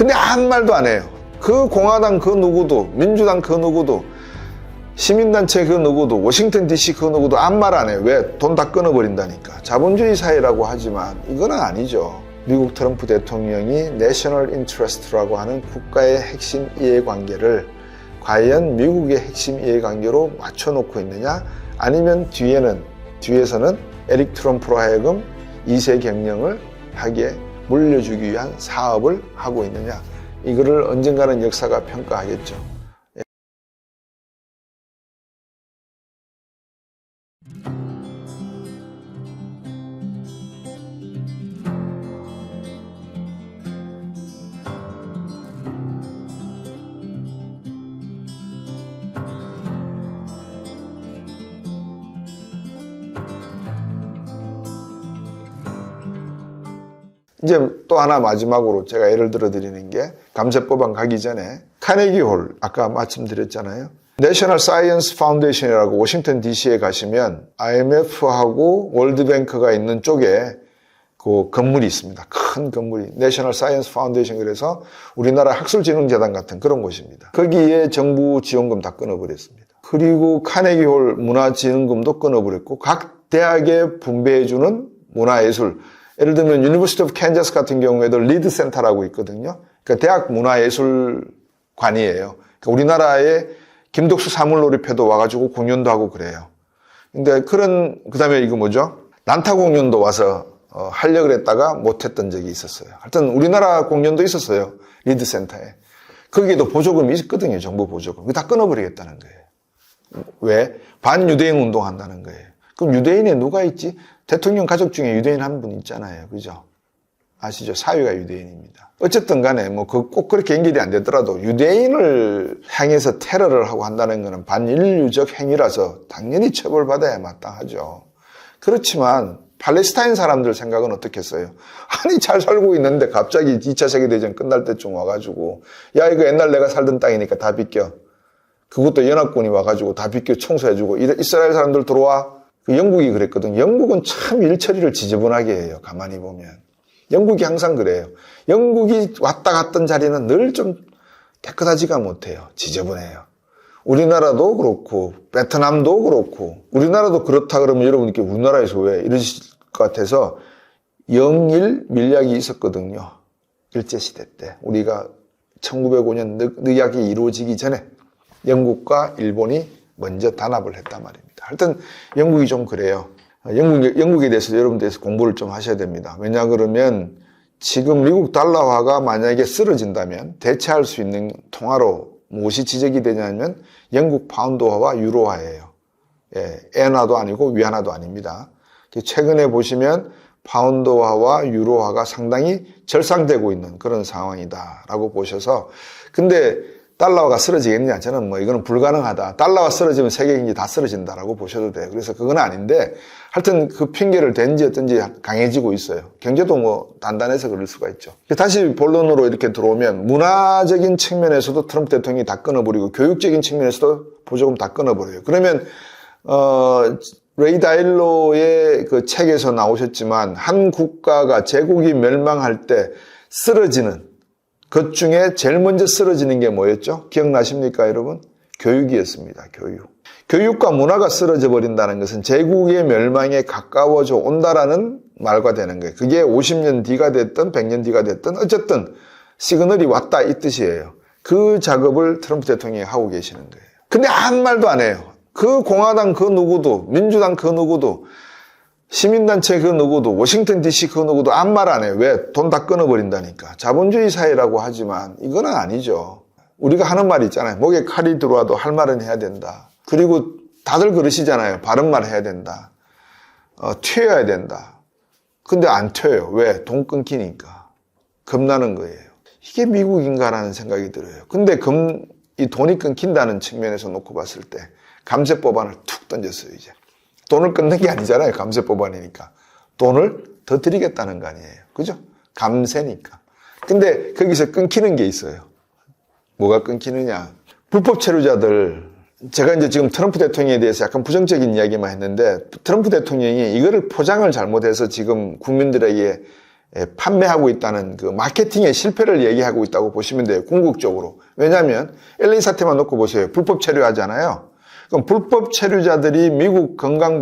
근데 아무 말도 안 해요. 그 공화당 그 누구도, 민주당 그 누구도, 시민단체 그 누구도, 워싱턴 DC 그 누구도 아무 말 안 해요. 왜? 돈 다 끊어버린다니까. 자본주의 사회라고 하지만 이건 아니죠. 미국 트럼프 대통령이 내셔널 인트레스트라고 하는 국가의 핵심 이해관계를 과연 미국의 핵심 이해관계로 맞춰놓고 있느냐, 아니면 뒤에서는 에릭 트럼프로 하여금 2세 경영을 하게 물려주기 위한 사업을 하고 있느냐, 이거를 언젠가는 역사가 평가하겠죠. 이제 또 하나 마지막으로 제가 예를 들어 드리는 게, 감세법안 가기 전에 카네기 홀, 아까 말씀드렸잖아요. 내셔널 사이언스 파운데이션이라고 워싱턴 DC에 가시면 IMF하고 월드뱅크가 있는 쪽에 그 건물이 있습니다. 큰 건물이 내셔널 사이언스 파운데이션, 그래서 우리나라 학술진흥재단 같은 그런 곳입니다. 거기에 정부 지원금 다 끊어버렸습니다. 그리고 카네기 홀 문화진흥금도 끊어버렸고, 각 대학에 분배해주는 문화예술, 예를 들면 유니버시티 오브 캔자스 같은 경우에도 리드 센터라고 있거든요. 그러니까 대학 문화예술관이에요. 그러니까 우리나라에 김덕수 사물놀이패도 와가지고 공연도 하고 그래요. 근데 그다음에 이거 뭐죠? 난타 공연도 와서 하려고 했다가 못했던 적이 있었어요. 하여튼 우리나라 공연도 있었어요. 리드 센터에. 거기에도 보조금이 있거든요. 정부 보조금. 그거 다 끊어버리겠다는 거예요. 왜? 반유대인 운동한다는 거예요. 그럼 유대인에 누가 있지? 대통령 가족 중에 유대인 한 분 있잖아요. 그죠? 아시죠? 사위가 유대인입니다. 어쨌든 간에 뭐 꼭 그렇게 연결이 안 되더라도 유대인을 향해서 테러를 하고 한다는 것은 반인류적 행위라서 당연히 처벌받아야 마땅하죠. 그렇지만 팔레스타인 사람들 생각은 어떻겠어요? 아니, 잘 살고 있는데 갑자기 2차 세계대전 끝날 때쯤 와가지고, 야, 이거 옛날 내가 살던 땅이니까 다 비껴. 그것도 연합군이 와가지고 다 비껴 청소해주고, 이스라엘 사람들 들어와. 그 영국이 그랬거든. 영국은 참 일처리를 지저분하게 해요. 가만히 보면. 영국이 항상 그래요. 영국이 왔다 갔던 자리는 늘 좀 깨끗하지가 못해요. 지저분해요. 우리나라도 그렇고 베트남도 그렇고, 우리나라도 그렇다 그러면 여러분께 우리나라에서 왜 이러실 것 같아서 영일 밀약이 있었거든요. 일제시대 때. 우리가 1905년 늑약이 이루어지기 전에 영국과 일본이 먼저 단합을 했단 말입니다. 하여튼 영국이 좀 그래요. 영국에 대해서 여러분들께서 공부를 좀 하셔야 됩니다. 왜냐 그러면 지금 미국 달러화가 만약에 쓰러진다면 대체할 수 있는 통화로 무엇이 지적이 되냐면 영국 파운드화와 유로화예요. 예, 엔화도 아니고 위안화도 아닙니다. 최근에 보시면 파운드화와 유로화가 상당히 절상되고 있는 그런 상황이다라고 보셔서, 근데 달러가 쓰러지겠냐? 저는 뭐 이거는 불가능하다. 달러가 쓰러지면 세계 경제 다 쓰러진다라고 보셔도 돼요. 그래서 그건 아닌데, 하여튼 그 핑계를 댄지 어떤지 강해지고 있어요. 경제도 뭐 단단해서 그럴 수가 있죠. 다시 본론으로 이렇게 들어오면, 문화적인 측면에서도 트럼프 대통령이 다 끊어버리고, 교육적인 측면에서도 보조금 다 끊어버려요. 그러면 레이 다일로의 그 책에서 나오셨지만, 한 국가가 제국이 멸망할 때 쓰러지는 그 중에 제일 먼저 쓰러지는 게 뭐였죠? 기억나십니까, 여러분? 교육이었습니다. 교육과 문화가 쓰러져 버린다는 것은 제국의 멸망에 가까워져 온다라는 말과 되는 거예요. 그게 50년 뒤가 됐든 100년 뒤가 됐든 어쨌든 시그널이 왔다 이 뜻이에요. 그 작업을 트럼프 대통령이 하고 계시는 거예요. 근데 아무 말도 안 해요. 그 공화당 그 누구도, 민주당 그 누구도, 시민단체 그 누구도, 워싱턴 DC 그 누구도 아무 말 안 해요. 왜? 돈 다 끊어버린다니까. 자본주의 사회라고 하지만 이건 아니죠. 우리가 하는 말이 있잖아요. 목에 칼이 들어와도 할 말은 해야 된다. 그리고 다들 그러시잖아요. 바른 말 해야 된다. 튀어야 된다. 근데 안 튀어요. 왜? 돈 끊기니까. 겁나는 거예요. 이게 미국인가라는 생각이 들어요. 근데 이 돈이 끊긴다는 측면에서 놓고 봤을 때 감세법안을 툭 던졌어요, 이제. 돈을 끊는 게 아니잖아요. 감세법안이니까. 돈을 더 드리겠다는 거 아니에요. 그죠? 감세니까. 근데 거기서 끊기는 게 있어요. 뭐가 끊기느냐. 불법 체류자들, 제가 이제 지금 트럼프 대통령에 대해서 약간 부정적인 이야기만 했는데, 트럼프 대통령이 이거를 포장을 잘못해서 지금 국민들에게 판매하고 있다는 그 마케팅의 실패를 얘기하고 있다고 보시면 돼요. 궁극적으로. 왜냐하면 LA 사태만 놓고 보세요. 불법 체류하잖아요. 그럼 불법 체류자들이 미국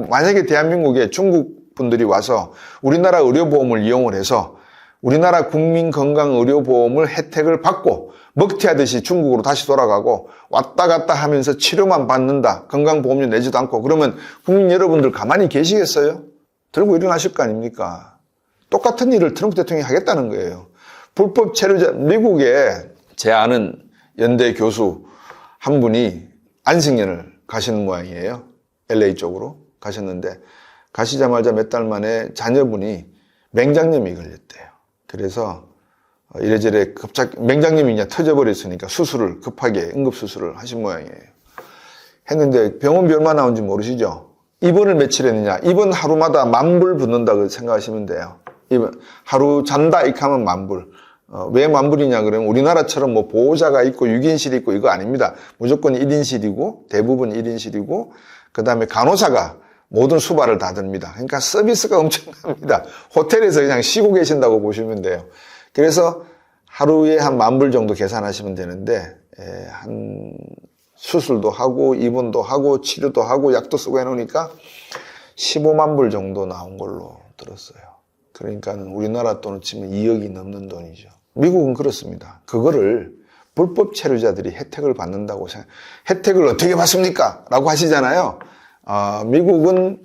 만약에 대한민국에 중국 분들이 와서 우리나라 의료보험을 이용을 해서 우리나라 국민건강의료보험을 혜택을 받고 먹튀하듯이 중국으로 다시 돌아가고 왔다 갔다 하면서 치료만 받는다. 건강보험료 내지도 않고 그러면 국민 여러분들 가만히 계시겠어요? 들고 일어나실 거 아닙니까? 똑같은 일을 트럼프 대통령이 하겠다는 거예요. 불법 체류자, 미국에 제 아는 연대 교수 한 분이 안식년을 가시는 모양이에요. LA 쪽으로 가셨는데 가시자마자 몇 달 만에 자녀분이 맹장염이 걸렸대요. 그래서 이래저래 갑자기 맹장염이 그냥 터져버렸으니까 수술을 급하게 응급수술을 하신 모양이에요. 했는데 병원비 얼마 나온지 모르시죠? 입원을 며칠 했느냐? 입원 하루마다 10,000불 붙는다고 생각하시면 돼요. 하루 잔다 이렇게 하면 10,000불. 왜 10,000불이냐 그러면 우리나라처럼 뭐 보호자가 있고 6인실이 있고 이거 아닙니다. 무조건 1인실이고 대부분 1인실이고 그 다음에 간호사가 모든 수발을 다 듭니다. 그러니까 서비스가 엄청납니다. 호텔에서 그냥 쉬고 계신다고 보시면 돼요. 그래서 하루에 한 10,000불 정도 계산하시면 되는데 한 수술도 하고 입원도 하고 치료도 하고 약도 쓰고 해놓으니까 150,000불 정도 나온 걸로 들었어요. 그러니까 우리나라 돈은 치면 2억이 넘는 돈이죠. 미국은 그렇습니다. 그거를 불법 체류자들이 혜택을 받는다고 혜택을 어떻게 받습니까? 라고 하시잖아요. 미국은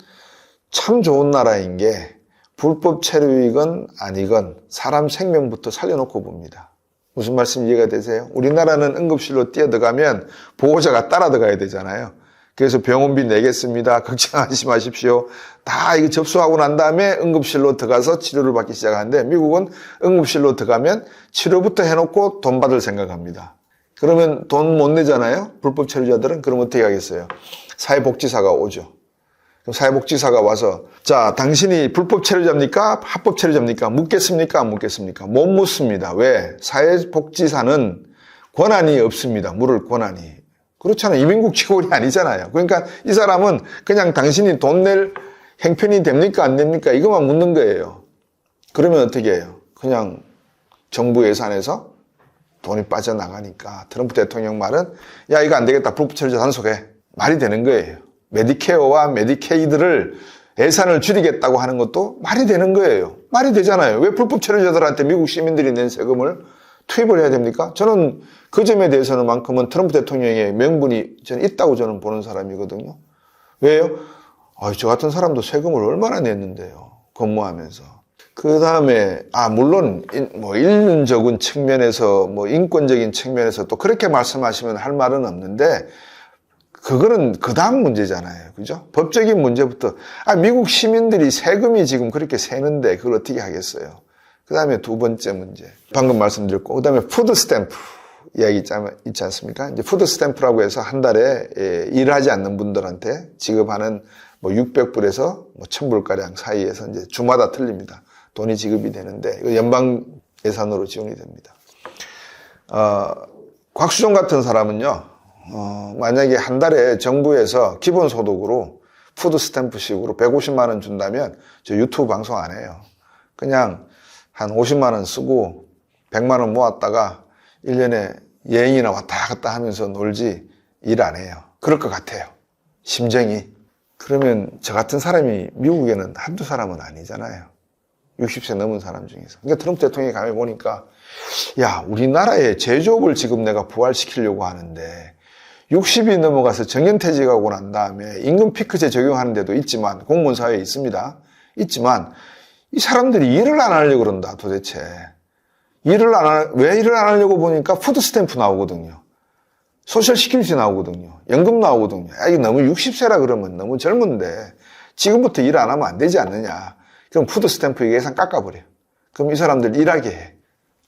참 좋은 나라인 게 불법 체류이건 아니건 사람 생명부터 살려놓고 봅니다. 무슨 말씀 이해가 되세요? 우리나라는 응급실로 뛰어들어가면 보호자가 따라 들어가야 되잖아요. 그래서 병원비 내겠습니다. 걱정하지 마십시오. 다 이거 접수하고 난 다음에 응급실로 들어가서 치료를 받기 시작하는데 미국은 응급실로 들어가면 치료부터 해놓고 돈 받을 생각합니다. 그러면 돈 못 내잖아요. 불법 체류자들은. 그럼 어떻게 하겠어요? 사회복지사가 오죠. 그럼 사회복지사가 와서 자, 당신이 불법 체류자입니까? 합법 체류자입니까? 묻겠습니까? 안 묻겠습니까? 못 묻습니다. 왜? 사회복지사는 권한이 없습니다. 물을 권한이. 그렇잖아요. 이민국 직원이 아니잖아요. 그러니까 이 사람은 그냥 당신이 돈 낼 형편이 됩니까? 안 됩니까? 이것만 묻는 거예요. 그러면 어떻게 해요? 그냥 정부 예산에서 돈이 빠져나가니까 트럼프 대통령 말은 야, 이거 안 되겠다. 불법 체류자 단속해. 말이 되는 거예요. 메디케어와 메디케이드를 예산을 줄이겠다고 하는 것도 말이 되는 거예요. 말이 되잖아요. 왜 불법 체류자들한테 미국 시민들이 낸 세금을 투입을 해야 됩니까? 저는 그 점에 대해서는 만큼은 트럼프 대통령의 명분이 저는 있다고 저는 보는 사람이거든요. 왜요? 저 같은 사람도 세금을 얼마나 냈는데요. 근무하면서. 그 다음에, 물론, 인륜적인 측면에서, 인권적인 측면에서 또 그렇게 말씀하시면 할 말은 없는데, 그거는 그 다음 문제잖아요. 그죠? 법적인 문제부터. 미국 시민들이 세금이 지금 그렇게 세는데 그걸 어떻게 하겠어요? 그 다음에 두 번째 문제. 방금 말씀드렸고, 그 다음에 푸드 스탬프 이야기 있지 않습니까? 이제 푸드 스탬프라고 해서 한 달에 일하지 않는 분들한테 지급하는 600불에서 1,000불가량 사이에서 이제 주마다 틀립니다. 돈이 지급이 되는데, 이거 연방 예산으로 지원이 됩니다. 곽수종 같은 사람은요, 만약에 한 달에 정부에서 기본소득으로 푸드 스탬프식으로 150만 원 준다면 저 유튜브 방송 안 해요. 그냥 한 50만 원 쓰고 100만 원 모았다가 1년에 여행이나 왔다 갔다 하면서 놀지 일 안 해요. 그럴 것 같아요. 심정이. 그러면 저 같은 사람이 미국에는 한두 사람은 아니잖아요. 60세 넘은 사람 중에서. 그러니까 트럼프 대통령이 가만히 보니까 야, 우리나라의 제조업을 지금 내가 부활시키려고 하는데 60이 넘어가서 정년퇴직하고 난 다음에 임금 피크제 적용하는 데도 있지만 공무원 사회에 있습니다. 있지만 이 사람들이 일을 안 하려고 그런다 도대체. 왜 일을 안 하려고 보니까 푸드 스탬프 나오거든요. 소셜 시큐리티 나오거든요. 연금 나오거든요. 이게 너무 60세라 그러면 너무 젊은데 지금부터 일 안 하면 안 되지 않느냐. 그럼 푸드 스탬프 예산 깎아버려. 그럼 이 사람들 일하게 해.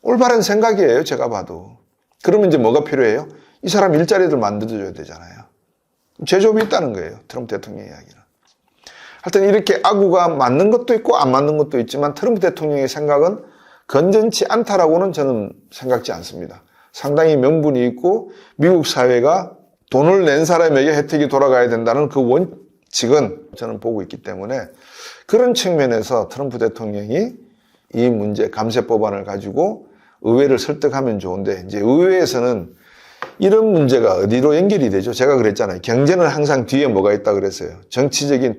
올바른 생각이에요. 제가 봐도. 그러면 이제 뭐가 필요해요? 이 사람 일자리를 만들어줘야 되잖아요. 제조업이 있다는 거예요. 트럼프 대통령 이야기는. 하여튼 이렇게 악우가 맞는 것도 있고 안 맞는 것도 있지만 트럼프 대통령의 생각은 건전치 않다라고는 저는 생각지 않습니다. 상당히 명분이 있고 미국 사회가 돈을 낸 사람에게 혜택이 돌아가야 된다는 그 원칙은 저는 보고 있기 때문에 그런 측면에서 트럼프 대통령이 이 문제, 감세 법안을 가지고 의회를 설득하면 좋은데, 이제 의회에서는 이런 문제가 어디로 연결이 되죠? 제가 그랬잖아요. 경제는 항상 뒤에 뭐가 있다 그랬어요. 정치적인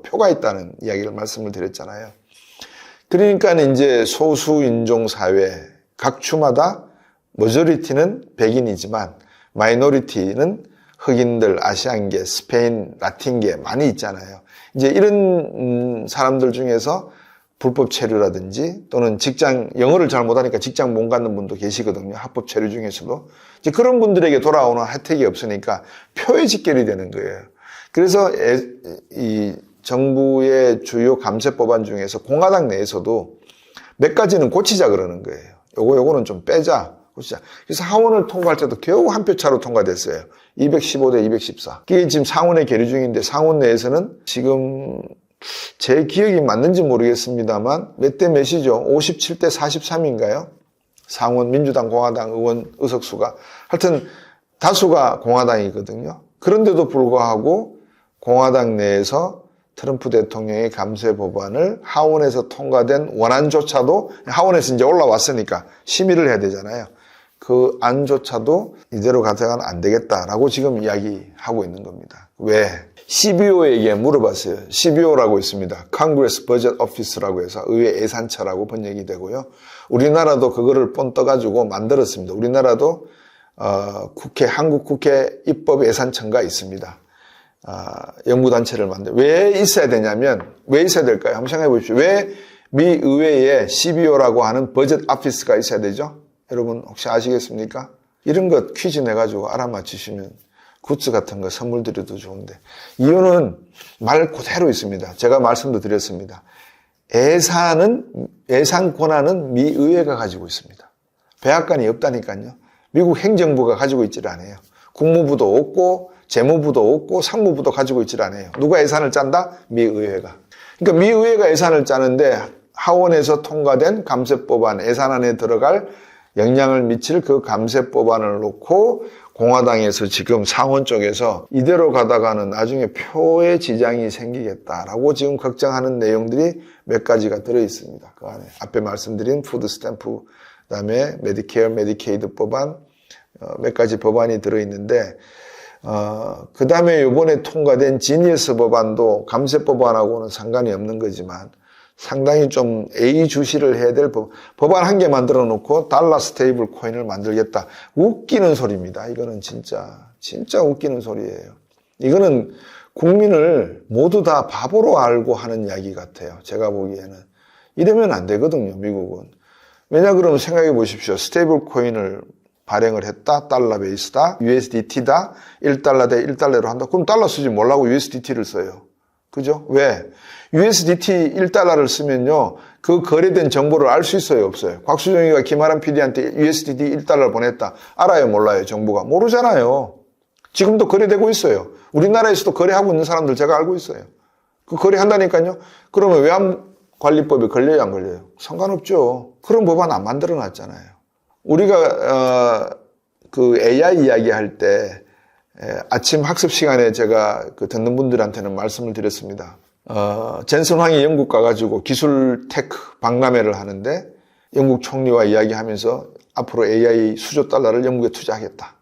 표가 있다는 이야기를 말씀을 드렸잖아요. 그러니까 이제 소수인종 사회, 각 주마다 머저리티는 백인이지만 마이너리티는 흑인들, 아시안계, 스페인, 라틴계 많이 있잖아요. 이제 이런 사람들 중에서 불법 체류라든지 또는 직장, 영어를 잘 못하니까 직장 못 갖는 분도 계시거든요. 합법 체류 중에서도. 이제 그런 분들에게 돌아오는 혜택이 없으니까 표에 직결이 되는 거예요. 그래서 이 정부의 주요 감세 법안 중에서 공화당 내에서도 몇 가지는 고치자 그러는 거예요. 요거는 좀 빼자, 고치자. 그래서 하원을 통과할 때도 겨우 한 표 차로 통과됐어요. 215대 214. 그게 지금 상원에 계류 중인데 상원 내에서는 지금 제 기억이 맞는지 모르겠습니다만 몇 대 몇이죠? 57대 43인가요? 상원 민주당 공화당 의원 의석수가. 하여튼 다수가 공화당이거든요. 그런데도 불구하고 공화당 내에서 트럼프 대통령의 감세 법안을 하원에서 통과된 원안조차도 하원에서 이제 올라왔으니까 심의를 해야 되잖아요. 그 안조차도 이대로 가져가면 안 되겠다라고 지금 이야기하고 있는 겁니다. 왜? CBO에게 물어봤어요. CBO라고 있습니다. Congress Budget Office라고 해서 의회 예산처라고 번역이 되고요. 우리나라도 그거를 뻔떠가지고 만들었습니다. 우리나라도 한국 국회 입법예산처가 있습니다. 연구단체를 왜 있어야 되냐면, 왜 있어야 될까요? 한번 생각해 보십시오. 왜 미 의회에 CBO라고 하는 버젯 오피스가 있어야 되죠? 여러분 혹시 아시겠습니까? 이런 것 퀴즈 내가지고 알아맞히시면 굿즈 같은 거 선물 드려도 좋은데, 이유는 말 그대로 있습니다. 제가 말씀도 드렸습니다. 예산 권한은 미 의회가 가지고 있습니다. 백악관이 없다니까요. 미국 행정부가 가지고 있질 않아요. 국무부도 없고 재무부도 없고 상무부도 가지고 있질 않아요. 누가 예산을 짠다? 미 의회가. 그러니까 미 의회가 예산을 짜는데 하원에서 통과된 감세법안, 예산안에 들어갈 영향을 미칠 그 감세법안을 놓고 공화당에서 지금 상원 쪽에서 이대로 가다가는 나중에 표에 지장이 생기겠다라고 지금 걱정하는 내용들이 몇 가지가 들어있습니다. 그 안에 앞에 말씀드린 푸드 스탬프, 그다음에 메디케어, 메디케이드 법안, 몇 가지 법안이 들어있는데, 그 다음에 이번에 통과된 지니어스 법안도 감세 법안하고는 상관이 없는 거지만 상당히 좀 예의주시를 해야 될 법안 한 개 만들어 놓고 달러 스테이블 코인을 만들겠다. 웃기는 소리입니다. 이거는 진짜 웃기는 소리예요. 이거는 국민을 모두 다 바보로 알고 하는 이야기 같아요. 제가 보기에는. 이러면 안 되거든요, 미국은. 왜냐 그러면 생각해 보십시오. 스테이블 코인을 발행을 했다. 달러 베이스다. USDT다. 1달러 대 1달러로 한다. 그럼 달러 쓰지 말라고 USDT를 써요. 그죠? 왜? USDT 1달러를 쓰면요, 그 거래된 정보를 알 수 있어요, 없어요? 곽수정이가 김아람 PD한테 USDT 1달러를 보냈다. 알아요, 몰라요, 정부가? 모르잖아요. 지금도 거래되고 있어요. 우리나라에서도 거래하고 있는 사람들 제가 알고 있어요. 그 거래한다니까요? 그러면 외환관리법에 걸려요, 안 걸려요? 상관없죠. 그런 법안 안 만들어 놨잖아요. 우리가, 그 AI 이야기할 때, 아침 학습 시간에 제가 듣는 분들한테는 말씀을 드렸습니다. 젠슨 황이 영국 가가지고 기술 테크 박람회를 하는데 영국 총리와 이야기하면서 앞으로 AI 수조 달러를 영국에 투자하겠다.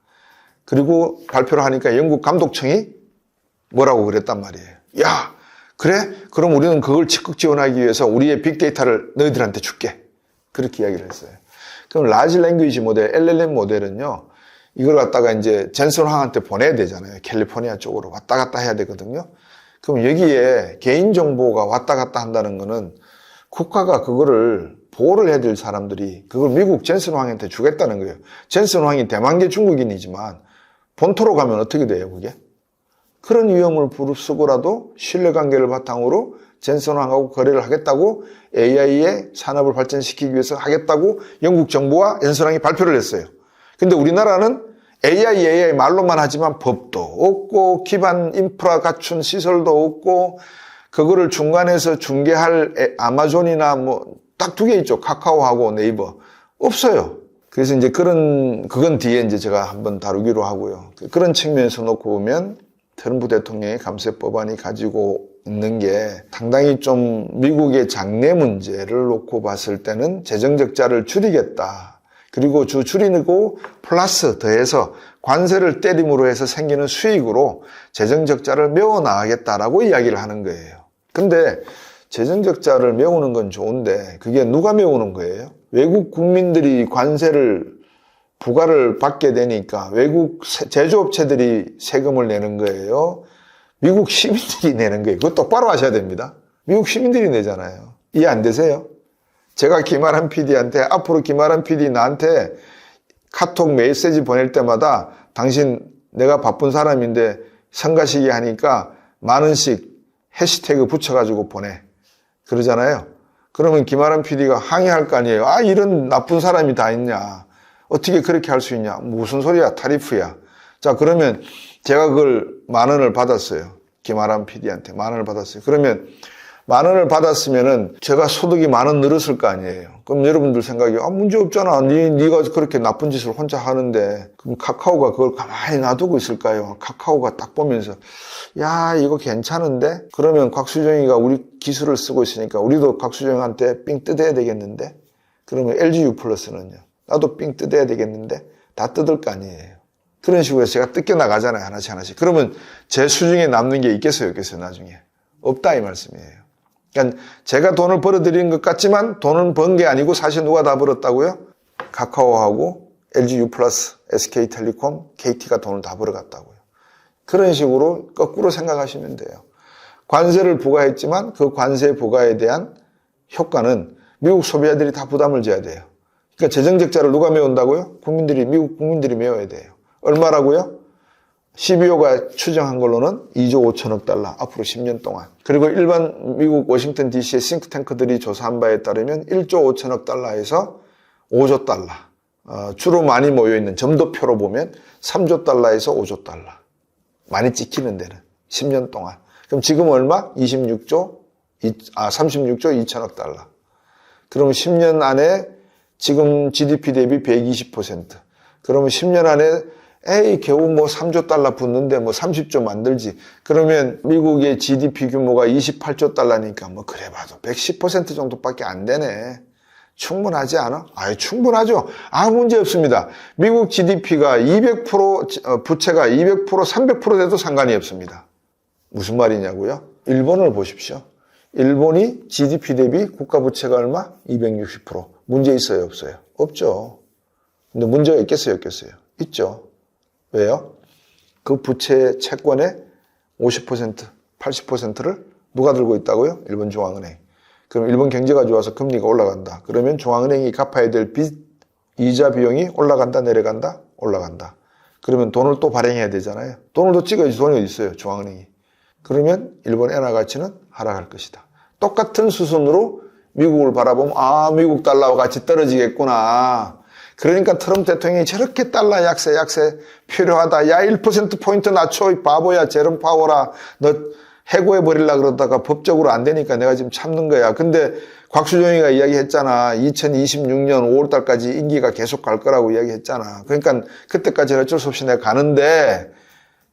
그리고 발표를 하니까 영국 감독청이 뭐라고 그랬단 말이에요. 야, 그래? 그럼 우리는 그걸 적극 지원하기 위해서 우리의 빅데이터를 너희들한테 줄게. 그렇게 이야기를 했어요. 그럼 라지 랭귀지 모델, LLM 모델은요, 이걸 갖다가 이제 젠슨 황한테 보내야 되잖아요. 캘리포니아 쪽으로 왔다 갔다 해야 되거든요. 그럼 여기에 개인정보가 왔다 갔다 한다는 거는 국가가 그거를 보호를 해야 될 사람들이 그걸 미국 젠슨 황한테 주겠다는 거예요. 젠슨 황이 대만계 중국인이지만 본토로 가면 어떻게 돼요, 그게? 그런 위험을 부릅쓰고라도 신뢰관계를 바탕으로 젠슨 황하고 거래를 하겠다고 AI의 산업을 발전시키기 위해서 하겠다고 영국 정부와 젠슨 황이 발표를 했어요. 근데 우리나라는 AI 말로만 하지만 법도 없고 기반 인프라 갖춘 시설도 없고 그거를 중간에서 중개할 아마존이나 딱 두 개 있죠. 카카오하고 네이버. 없어요. 그래서 이제 그건 뒤에 이제 제가 한번 다루기로 하고요. 그런 측면에서 놓고 보면 트럼프 대통령의 감세 법안이 가지고 있는 게 상당히 좀 미국의 장래 문제를 놓고 봤을 때는 재정적자를 줄이겠다. 그리고 줄이고 플러스 더해서 관세를 때림으로 해서 생기는 수익으로 재정적자를 메워나가겠다라고 이야기를 하는 거예요. 근데 재정적자를 메우는 건 좋은데 그게 누가 메우는 거예요? 외국 국민들이 관세를 부과를 받게 되니까 외국 제조업체들이 세금을 내는 거예요. 미국 시민들이 내는 거예요. 그거 똑바로 하셔야 됩니다. 미국 시민들이 내잖아요. 이해 안 되세요? 제가 김아람 PD한테 앞으로 김아람 PD 나한테 카톡 메시지 보낼 때마다 당신 내가 바쁜 사람인데 성가시기 하니까 만 원씩 해시태그 붙여가지고 보내. 그러잖아요. 그러면 김아람 PD가 항의할 거 아니에요. 아, 이런 나쁜 사람이 다 있냐. 어떻게 그렇게 할 수 있냐. 무슨 소리야. 타리프야. 자, 그러면 제가 그걸 만 원을 받았어요. 김아람 PD한테 만 원을 받았어요. 그러면 만 원을 받았으면은 제가 소득이 만 원 늘었을 거 아니에요. 그럼 여러분들 생각이 문제 없잖아. 네가 그렇게 나쁜 짓을 혼자 하는데 그럼 카카오가 그걸 가만히 놔두고 있을까요? 카카오가 딱 보면서 야 이거 괜찮은데? 그러면 곽수정이가 우리 기술을 쓰고 있으니까 우리도 곽수정한테 삥 뜯어야 되겠는데? 그러면 LGU 플러스는요. 나도 삥 뜯어야 되겠는데? 다 뜯을 거 아니에요. 그런 식으로 해서 제가 뜯겨 나가잖아요. 하나씩. 그러면 제 수중에 남는 게 있겠어요? 없겠어요? 나중에. 없다 이 말씀이에요. 그러니까 제가 돈을 벌어들이는 것 같지만 돈은 번 게 아니고 사실 누가 다 벌었다고요? 카카오하고 LGU 플러스, SK텔레콤, KT가 돈을 다 벌어갔다고요. 그런 식으로 거꾸로 생각하시면 돼요. 관세를 부과했지만 그 관세 부과에 대한 효과는 미국 소비자들이 다 부담을 져야 돼요. 그러니까 재정적자를 누가 메운다고요? 미국 국민들이 메워야 돼요. 얼마라고요? CBO가 추정한 걸로는 2조 5천억 달러 앞으로 10년 동안. 그리고 일반 미국 워싱턴 DC의 싱크탱크들이 조사한 바에 따르면 1조 5천억 달러에서 5조 달러. 주로 많이 모여있는 점도표로 보면 3조 달러에서 5조 달러. 많이 찍히는 데는 10년 동안. 그럼 지금 얼마? 36조 2천억 달러. 그러면 10년 안에 지금 GDP 대비 120%. 그러면 10년 안에 겨우 3조 달러 붙는데 30조 만들지. 그러면 미국의 GDP 규모가 28조 달러니까 그래 봐도 110% 정도밖에 안 되네. 충분하지 않아? 충분하죠. 문제 없습니다. 미국 GDP가 200%, 부채가 200%, 300% 돼도 상관이 없습니다. 무슨 말이냐고요? 일본을 보십시오. 일본이 GDP 대비 국가 부채가 얼마? 260%. 문제 있어요, 없어요? 없죠. 근데 문제가 있겠어요, 없겠어요? 있죠. 왜요? 그 부채 채권의 50%, 80%를 누가 들고 있다고요? 일본 중앙은행. 그럼 일본 경제가 좋아서 금리가 올라간다. 그러면 중앙은행이 갚아야 될 빚, 이자 비용이 올라간다, 내려간다? 올라간다. 그러면 돈을 또 발행해야 되잖아요. 돈을 또 찍어야지 돈이 어디 있어요, 중앙은행이. 그러면 일본 엔화 가치는 하락할 것이다. 똑같은 수순으로 미국을 바라보면 미국 달러와 같이 떨어지겠구나. 그러니까 트럼프 대통령이 저렇게 달러 약세 필요하다. 야 1%포인트 낮춰 이 바보야. 제롬 파워라. 너 해고해버리려고 그러다가 법적으로 안 되니까 내가 지금 참는 거야. 근데 곽수정이가 이야기했잖아. 2026년 5월달까지 임기가 계속 갈 거라고 이야기했잖아. 그러니까 그때까지는 어쩔 수 없이 내가 가는데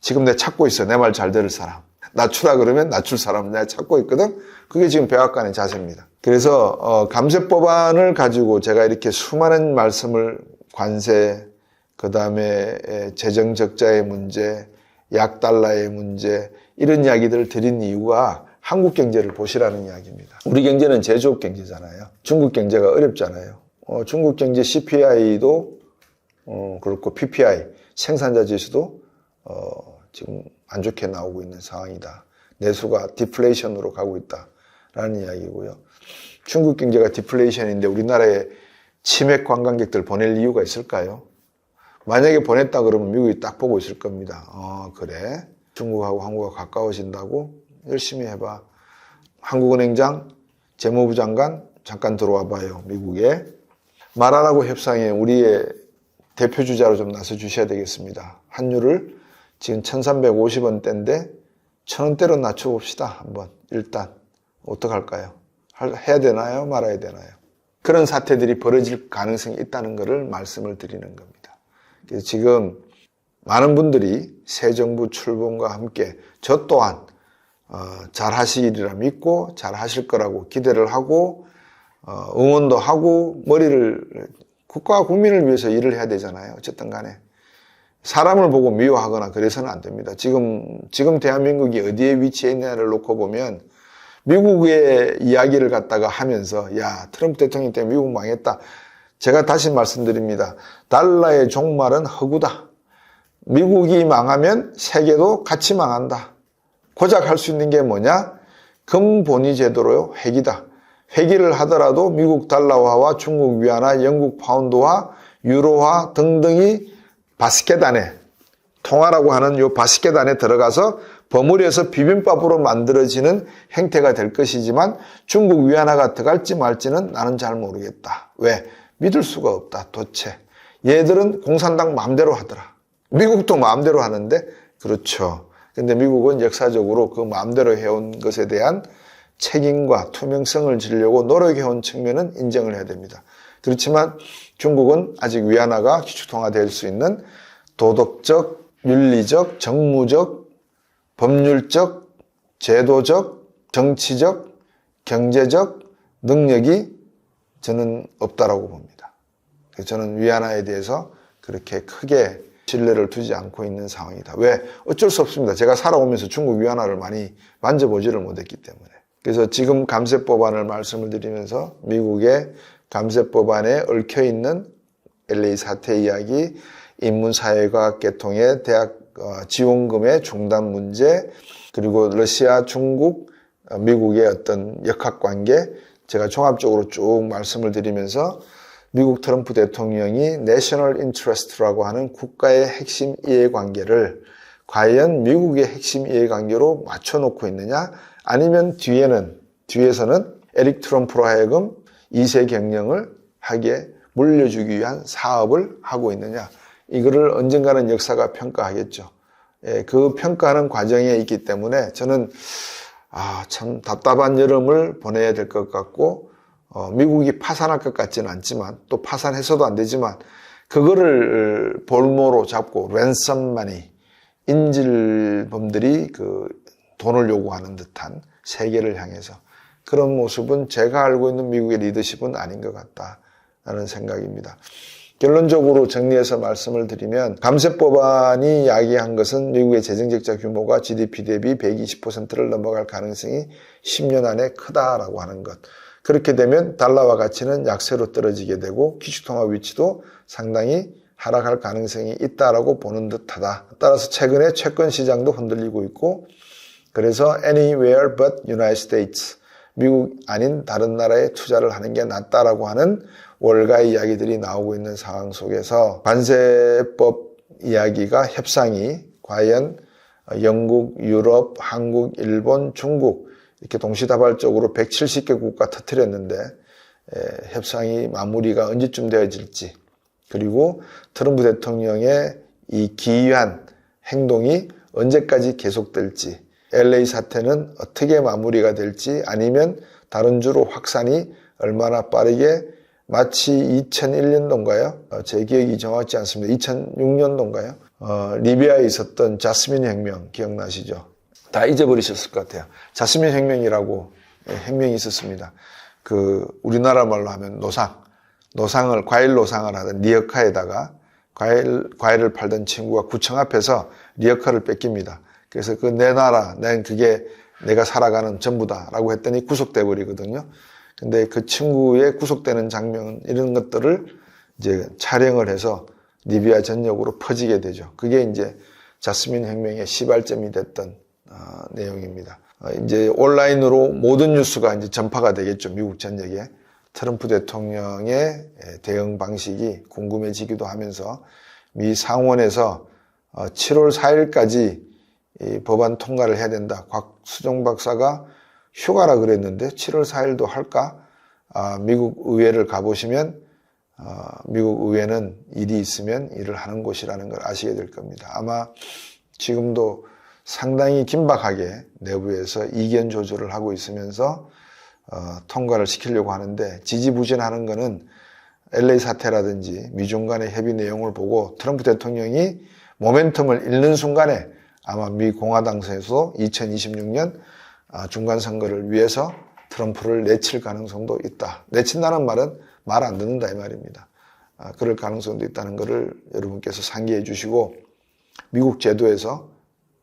지금 내가 찾고 있어. 내 말 잘 들을 사람. 낮추라 그러면 낮출 사람 내가 찾고 있거든. 그게 지금 백악관의 자세입니다. 그래서 감세법안을 가지고 제가 이렇게 수많은 말씀을 관세, 그 다음에 재정적자의 문제, 약달러의 문제 이런 이야기들을 드린 이유가 한국 경제를 보시라는 이야기입니다. 우리 경제는 제조업 경제잖아요. 중국 경제가 어렵잖아요. 중국 경제 CPI도 그렇고 PPI 생산자 지수도 지금 안 좋게 나오고 있는 상황이다. 내수가 디플레이션으로 가고 있다라는 이야기고요. 중국 경제가 디플레이션인데 우리나라에 치맥 관광객들 보낼 이유가 있을까요? 만약에 보냈다 그러면 미국이 딱 보고 있을 겁니다. 그래? 중국하고 한국과 가까워진다고? 열심히 해봐. 한국은행장, 재무부 장관 잠깐 들어와 봐요. 미국에. 말하라고 협상에 우리의 대표주자로 좀 나서 주셔야 되겠습니다. 환율을 지금 1350원대인데 1000원대로 낮춰봅시다. 한번 일단 어떡할까요? 해야 되나요? 말아야 되나요? 그런 사태들이 벌어질 가능성이 있다는 것을 말씀을 드리는 겁니다. 그래서 지금 많은 분들이 새 정부 출범과 함께 저 또한 잘 하시리라 믿고 잘 하실 거라고 기대를 하고 응원도 하고 국가와 국민을 위해서 일을 해야 되잖아요. 어쨌든 간에 사람을 보고 미워하거나 그래서는 안 됩니다. 지금 대한민국이 어디에 위치해 있느냐를 놓고 보면 미국의 이야기를 갖다가 하면서 야 트럼프 대통령 때문에 미국 망했다. 제가 다시 말씀드립니다. 달러의 종말은 허구다. 미국이 망하면 세계도 같이 망한다. 고작 할 수 있는 게 뭐냐? 금본위 제도로요. 회기다. 회기를 하더라도 미국 달러화와 중국 위안화, 영국 파운드화, 유로화 등등이 바스켓 안에 통화라고 하는 요 바스켓 안에 들어가서 버무려서 비빔밥으로 만들어지는 형태가 될 것이지만 중국 위안화가 들어갈지 말지는 나는 잘 모르겠다. 왜? 믿을 수가 없다. 도체. 얘들은 공산당 마음대로 하더라. 미국도 마음대로 하는데 그렇죠. 근데 미국은 역사적으로 그 마음대로 해온 것에 대한 책임과 투명성을 지려고 노력해온 측면은 인정을 해야 됩니다. 그렇지만 중국은 아직 위안화가 기축통화될 수 있는 도덕적, 윤리적, 정무적, 법률적, 제도적, 정치적, 경제적 능력이 저는 없다라고 봅니다. 그래서 저는 위안화에 대해서 그렇게 크게 신뢰를 두지 않고 있는 상황이다. 왜? 어쩔 수 없습니다. 제가 살아오면서 중국 위안화를 많이 만져보지를 못했기 때문에. 그래서 지금 감세법안을 말씀을 드리면서 미국의 감세법안에 얽혀있는 LA 사태 이야기, 인문사회과학 계통의 대학 지원금의 중단 문제, 그리고 러시아, 중국, 미국의 어떤 역학관계, 제가 종합적으로 쭉 말씀을 드리면서 미국 트럼프 대통령이 내셔널 인트레스트라고 하는 국가의 핵심 이해관계를 과연 미국의 핵심 이해관계로 맞춰놓고 있느냐, 아니면 뒤에서는 에릭 트럼프로 하여금 2세 경영을 하게 물려주기 위한 사업을 하고 있느냐, 이거를 언젠가는 역사가 평가하겠죠. 그 평가하는 과정에 있기 때문에 저는 참 답답한 여름을 보내야 될 것 같고, 미국이 파산할 것 같지는 않지만, 또 파산해서도 안 되지만, 그거를 볼모로 잡고 랜섬머니, 인질범들이 그 돈을 요구하는 듯한 세계를 향해서 그런 모습은 제가 알고 있는 미국의 리더십은 아닌 것 같다라는 생각입니다. 결론적으로 정리해서 말씀을 드리면 감세법안이 이야기한 것은 미국의 재정적자 규모가 GDP 대비 120%를 넘어갈 가능성이 10년 안에 크다라고 하는 것. 그렇게 되면 달러화 가치는 약세로 떨어지게 되고 기축통화 위치도 상당히 하락할 가능성이 있다라고 보는 듯하다. 따라서 최근에 채권 시장도 흔들리고 있고, 그래서 anywhere but United States, 미국 아닌 다른 나라에 투자를 하는 게 낫다라고 하는 월가의 이야기들이 나오고 있는 상황 속에서 관세법 이야기가 협상이 과연 영국, 유럽, 한국, 일본, 중국 이렇게 동시다발적으로 170개 국가 터뜨렸는데 협상이 마무리가 언제쯤 되어질지, 그리고 트럼프 대통령의 이 기이한 행동이 언제까지 계속될지, LA 사태는 어떻게 마무리가 될지, 아니면 다른 주로 확산이 얼마나 빠르게, 마치 2001년도인가요? 제 기억이 정확지 않습니다. 2006년도인가요? 리비아에 있었던 자스민 혁명 기억나시죠? 다 잊어버리셨을 것 같아요. 자스민 혁명이라고 혁명이 있었습니다. 우리나라 말로 하면 과일 노상을 하던 리어카에다가 과일을 팔던 친구가 구청 앞에서 리어카를 뺏깁니다. 그래서 내 나라, 그게 내가 살아가는 전부다라고 했더니 구속돼 버리거든요. 근데 그 친구의 구속되는 장면, 이런 것들을 이제 촬영을 해서 리비아 전역으로 퍼지게 되죠. 그게 이제 자스민 혁명의 시발점이 됐던 내용입니다. 이제 온라인으로 모든 뉴스가 이제 전파가 되겠죠. 미국 전역에. 트럼프 대통령의 대응 방식이 궁금해지기도 하면서 미 상원에서 7월 4일까지 이 법안 통과를 해야 된다. 곽수종 박사가 휴가라 그랬는데 7월 4일도 할까? 미국 의회를 가보시면 미국 의회는 일이 있으면 일을 하는 곳이라는 걸 아시게 될 겁니다. 아마 지금도 상당히 긴박하게 내부에서 이견 조절을 하고 있으면서 통과를 시키려고 하는데, 지지부진하는 거는 LA 사태라든지 미중 간의 협의 내용을 보고 트럼프 대통령이 모멘텀을 잃는 순간에 아마 미 공화당에서 2026년 중간선거를 위해서 트럼프를 내칠 가능성도 있다. 내친다는 말은 말 안 듣는다 이 말입니다. 그럴 가능성도 있다는 것을 여러분께서 상기해 주시고, 미국 제도에서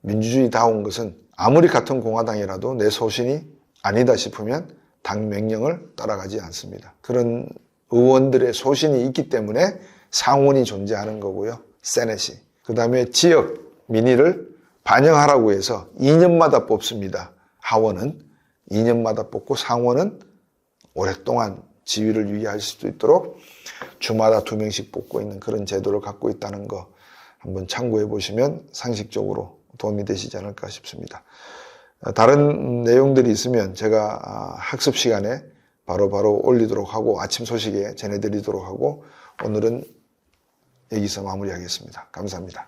민주주의다운 것은 아무리 같은 공화당이라도 내 소신이 아니다 싶으면 당 명령을 따라가지 않습니다. 그런 의원들의 소신이 있기 때문에 상원이 존재하는 거고요. 세넷이. 그 다음에 지역 민의를 반영하라고 해서 2년마다 뽑습니다. 하원은 2년마다 뽑고 상원은 오랫동안 지위를 유지할 수 있도록 주마다 2명씩 뽑고 있는 그런 제도를 갖고 있다는 거 한번 참고해 보시면 상식적으로 도움이 되시지 않을까 싶습니다. 다른 내용들이 있으면 제가 학습 시간에 바로 올리도록 하고 아침 소식에 전해드리도록 하고, 오늘은 여기서 마무리하겠습니다. 감사합니다.